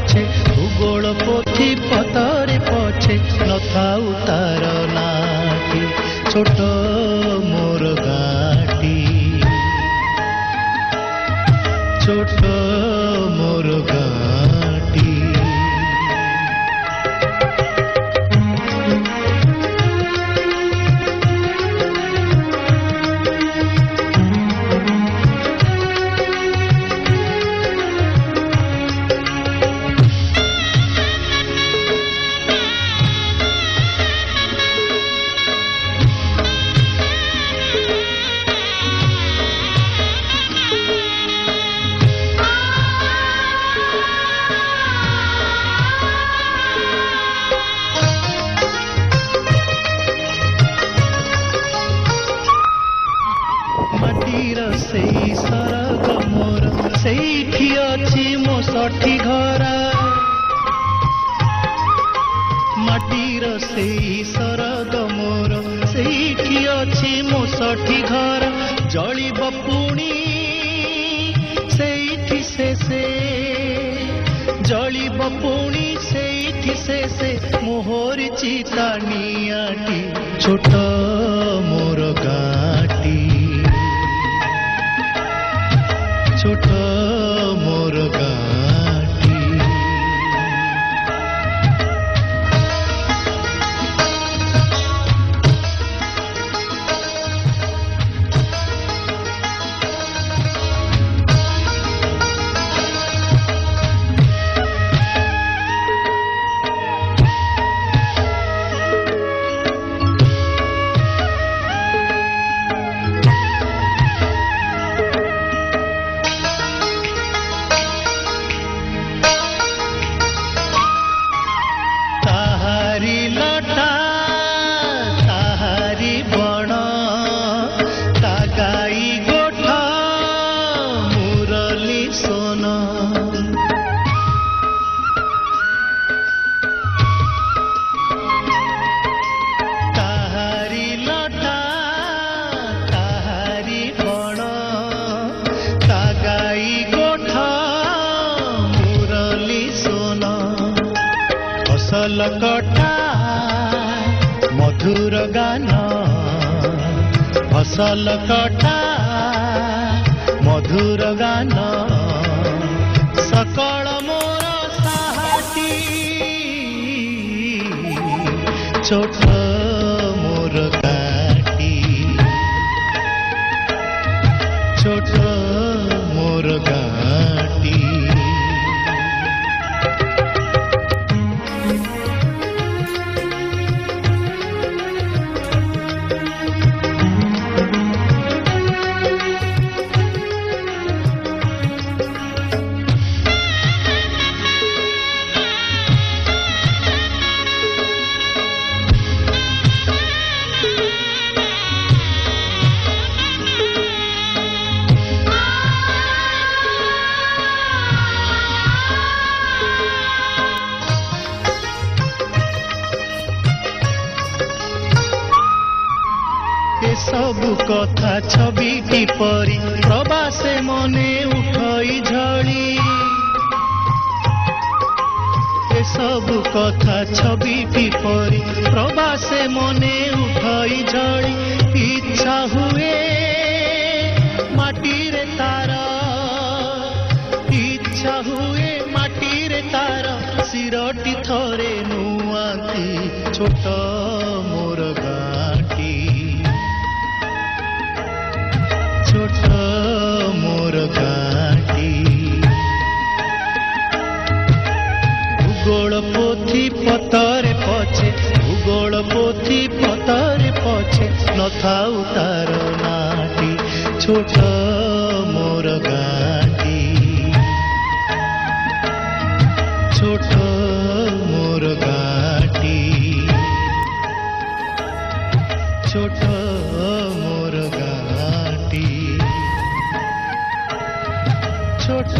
पछे भूगोल पोथी पतरे पछे नथाउ तार नाटी छोट मोर गाटी छोट मोर गाटी सेई सरग मोर सेठी अछि मो षठी घर माटीर सेई सरग मोर सेठी अछि मो षठी घर जलिब पुणी सेठी से जलिब पुणी सेठी से मोहर चिता नियाटी छोट मोर गाटी छोट मोर गाटी फसल कटा मधुर गान फसल कटा मधुर गान सकल मोर साहाटी छोट मोर गाटी छोट मोर गाटी सबु कथा छविटी परी प्रवासे मने उठई झड़ी ए सबु कथा छविटी परी प्रवासे मने उठई झड़ी इच्छा हुए माटी रे तार इच्छा हुए माटी रे तार सिरटी थरे नुआती छोट मोर गाटी छोट मोर गाटी भूगोल पोथी पतरे पछे भूगोल पोथी पतरे पछे नथाउ तार नाटी छोट मोर गाटी छोट मोर गाटी छोट मोर गाटी छोट